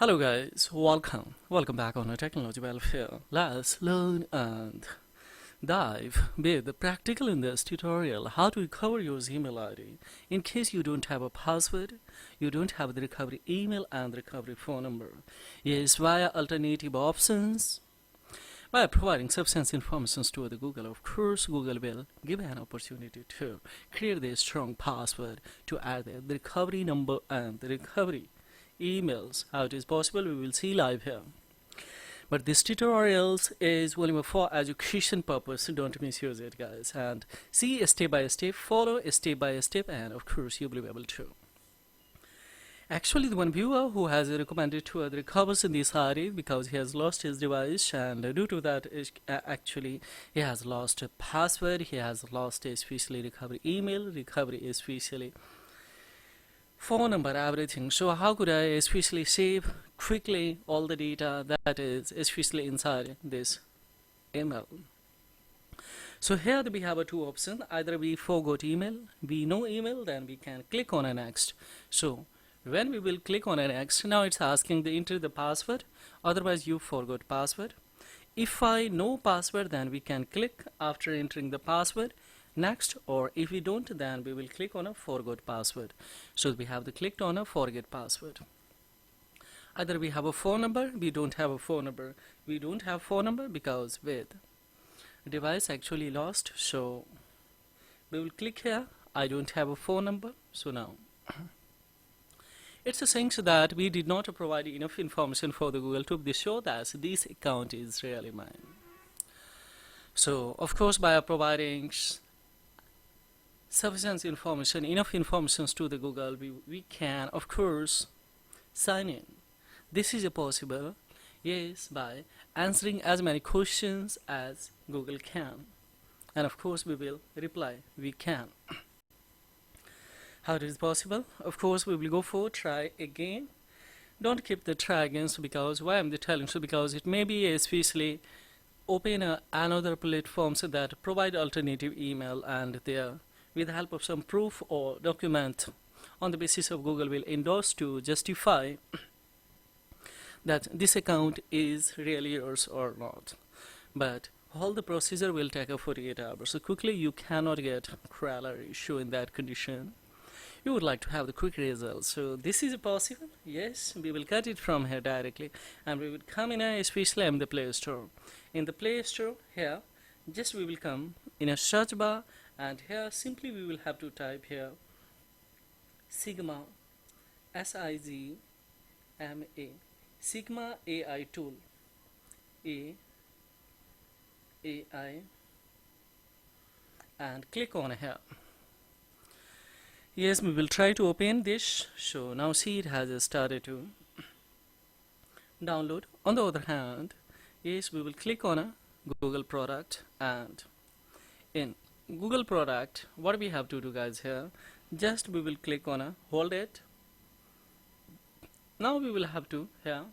Hello guys, welcome back on a Technology Welfare. Let's learn and dive with practical in this tutorial how to recover your email ID in case you don't have a password, you don't have the recovery email and the recovery phone number. Yes, via alternative options. By providing sufficient information to the Google, of course, Google will give an opportunity to create a strong password to add the recovery number and the recovery emails. How it is possible, we will see live here. But this tutorials is only for education purpose, so don't misuse it guys, and see step by step, follow step by step, and of course you will be able to. Actually, the one viewer who has recommended to other recovers in this area because he has lost his device, and due to that, actually he has lost a password, he has lost especially recovery email, recovery especially phone number, everything. So how could I especially save quickly all the data that is especially inside this email? So here we have a two options. Either we forgot email, we know email, then we can click on a next. So when we will click on a next, now it's asking to enter the password, otherwise you forgot password. If I know password, then we can click after entering the password next, or if we don't, then we will click on a forgot password. So we have the clicked on a forget password. Either we have a phone number, we don't have a phone number. We don't have phone number because with device actually lost, so we will click here. I don't have a phone number, so now it's a saying that we did not provide enough information for the Google to be sure that this account is really mine. So of course, by providing sufficient information, enough information to the Google, we can of course sign in. This is possible, yes, by answering as many questions as Google can, and of course we will reply we can. How it is possible? Of course we will go for try again. Don't keep the try again, so because why I'm telling so because it may be especially open another platform so that provide alternative email, and there with the help of some proof or document on the basis of Google will endorse to justify that this account is really yours or not. But all the procedure will take 48 hours, so quickly you cannot get crawler issue in that condition. You would like to have the quick results, so this is possible. Yes, we will cut it from here directly, and we will come in especially in the Play Store. In the Play Store here, just we will come in a search bar, and here simply we will have to type here Sigma, SIGMA, Sigma AI tool, AI, and click on here. Yes, we will try to open this. So now see, it has started to download. On the other hand, yes, we will click on a Google product, and in Google product, what we have to do guys here, just we will click on a hold it. Now we will have to here,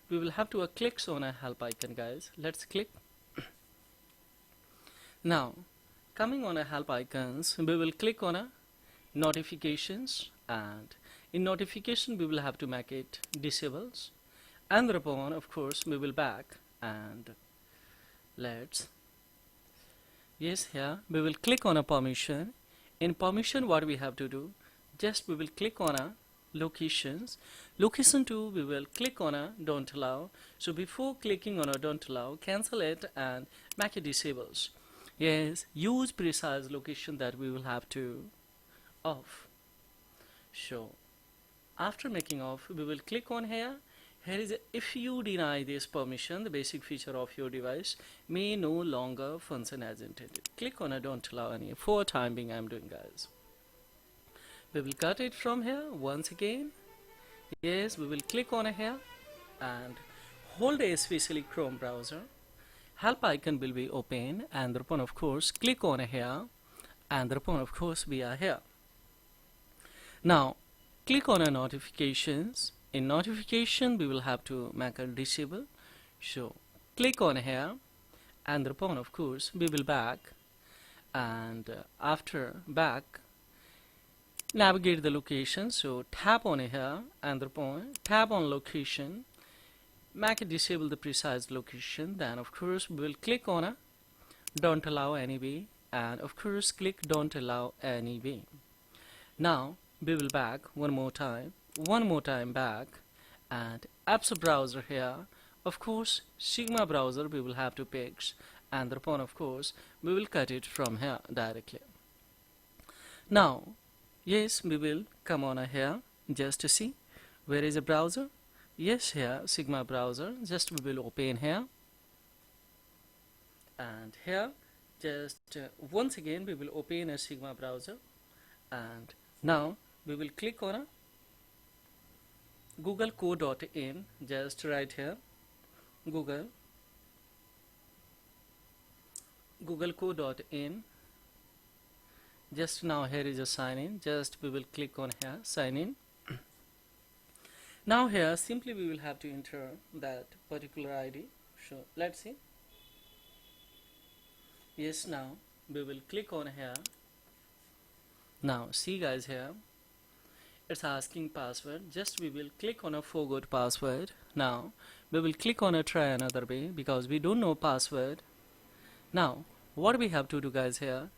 we will have to click on a help icon guys. Let's click. Now coming on a help icons, we will click on a notifications, and in notification we will have to make it disables, and thereupon of course we will back, and let's yes, here we will click on a permission. In permission, what we have to do, just we will click on a locations. Location 2, we will click on a don't allow. So before clicking on a don't allow, cancel it and make it disables. Yes, use precise location that we will have to off. So after making off, we will click on here. Here is if you deny this permission, the basic feature of your device may no longer function as intended. Click on a don't allow any. For time being I'm doing guys. We will cut it from here once again. Yes, we will click on here and hold especially Chrome browser. Help icon will be open, and thereupon of course click on here, and thereupon of course we are here. Now click on a notifications. In notification we will have to make a disable. So click on here, and thereupon of course we will back, and after back navigate the location. So tap on here and the point, tap on location, make it disable the precise location. Then of course we will click on a don't allow anyway, and of course click don't allow anyway. Now we will back one more time back, and apps browser here. Of course Sigma browser we will have to pick, and thereupon of course we will cut it from here directly. Now yes, we will come on here just to see where is a browser. Yes, here Sigma browser, just we will open here, and here just once again we will open a Sigma browser, and now we will click on a googleco.in. just right here googleco.in. just now here is a sign in, just we will click on here sign in. Now here simply we will have to enter that particular ID. So let's see. Yes, now we will click on here. Now see guys, here it's asking password, just we will click on a forgot password. Now we will click on a try another way because we don't know password. Now what we have to do guys, here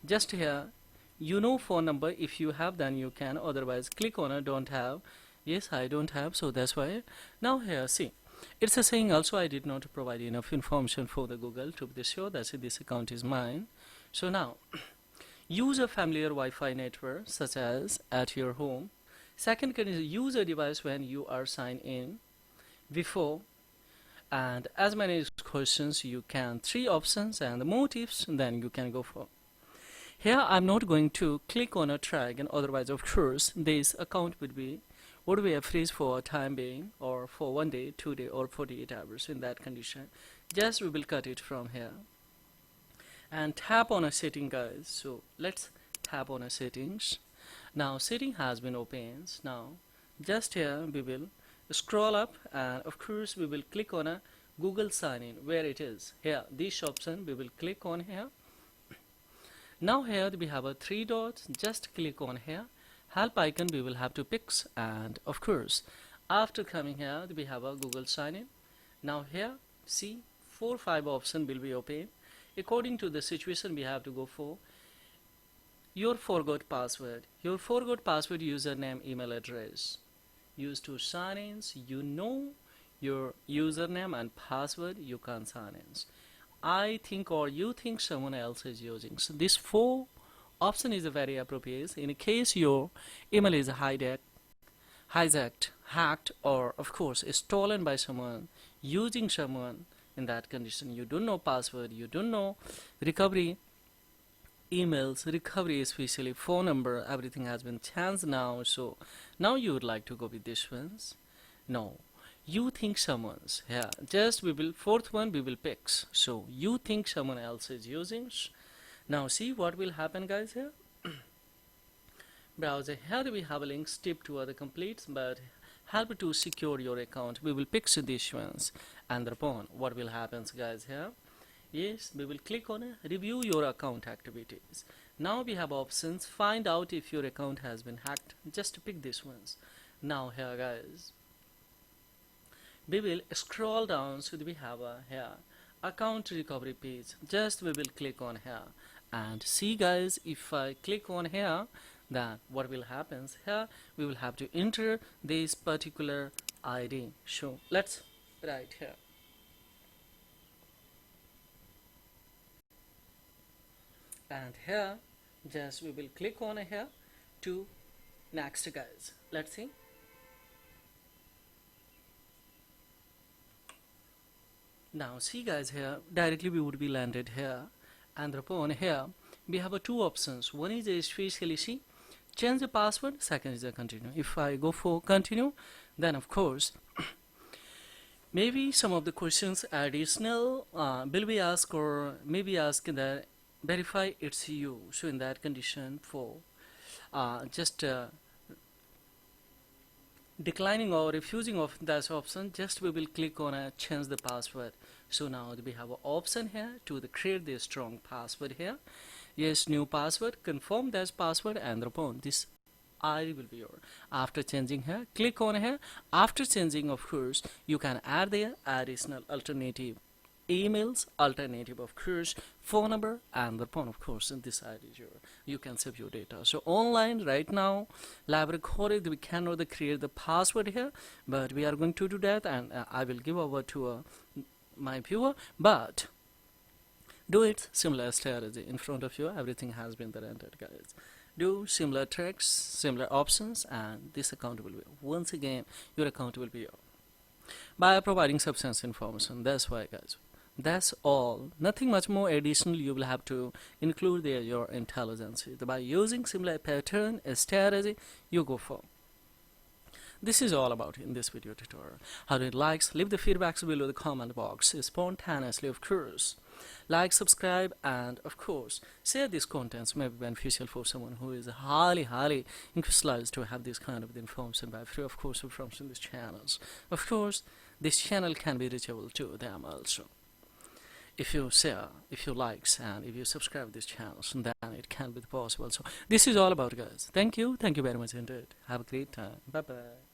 just here you know phone number, if you have then you can, otherwise click on a don't have. Yes, I don't have, so that's why. Now here see, it's a saying also I did not provide enough information for the Google to be sure that this account is mine. So now use a familiar Wi-Fi network such as at your home. Second condition, use a device when you are signed in before, and as many questions you can, 3 options and the more tips then you can go for. Here I'm not going to click on a track, and otherwise of course this account would be a freeze for a time being, or for 1 day, 2 day or 48 hours. In that condition just we will cut it from here and tap on a setting guys. So let's tap on a settings. Now setting has been opened. Now just here we will scroll up, and of course we will click on a Google sign in, where it is here this option we will click on here. Now here we have a 3 dots, just click on here, help icon we will have to pick, and of course after coming here we have a Google sign in. Now here see 4-5 option will be open. According to the situation we have to go for your forgot password, username, email address used to sign in. You know your username and password, you can sign in. I think or you think someone else is using. So this 4 option is very appropriate in case your email is hijacked, hacked, or of course stolen by someone, using someone. In that condition you don't know password, you don't know recovery emails, recovery especially phone number, everything has been changed now. So now you would like to go with this ones. No, you think someone's here, just we will 4th one we will pick. So you think someone else is using. Now see what will happen guys. Here browser, here we have a link step to other complete, but help to secure your account we will pick these ones, and thereupon what will happen guys, here yes we will click on review your account activities. Now we have options, find out if your account has been hacked, just pick these ones. Now here guys we will scroll down, so we have a here account recovery page, just we will click on here, and see guys, if I click on here then what will happen here, we will have to enter this particular ID. So let's write here, and here just we will click on here to next guys. Let's see. Now see guys, here directly we would be landed here, and upon here we have 2 options. One is especially see change the password, second is a continue. If I go for continue, then of course maybe some of the questions additional will be asked, or maybe ask that verify it's you. So in that condition for just declining or refusing of that option, just we will click on change the password. So now we have an option here to create the strong password here. Yes, new password, confirm that password, and upon this ID will be your. After changing here, click on here. After changing, of course, you can add the additional alternative emails, alternative of course phone number, and the phone of course, and this ID is your. You can save your data. So online right now, live recorded, we cannot create the password here, but we are going to do that, and I will give over to my viewer. But do it similar strategy in front of you. Everything has been there entered, guys. Do similar tricks, similar options, and this account will be once again your account will be your by providing substance information. That's why, guys. That's all. Nothing much more additional you will have to include there your intelligence. By using similar pattern, a strategy, you go for. This is all about in this video tutorial. How do it likes? Leave the feedbacks below the comment box spontaneously, of course. Like, subscribe, and of course share these contents may be beneficial for someone who is highly interested to have this kind of information by free of course from these channels. Of course this channel can be reachable to them also. If you share, if you likes, and if you subscribe this channel, then it can be possible. So this is all about, guys. Thank you very much indeed. Have a great time. Bye bye.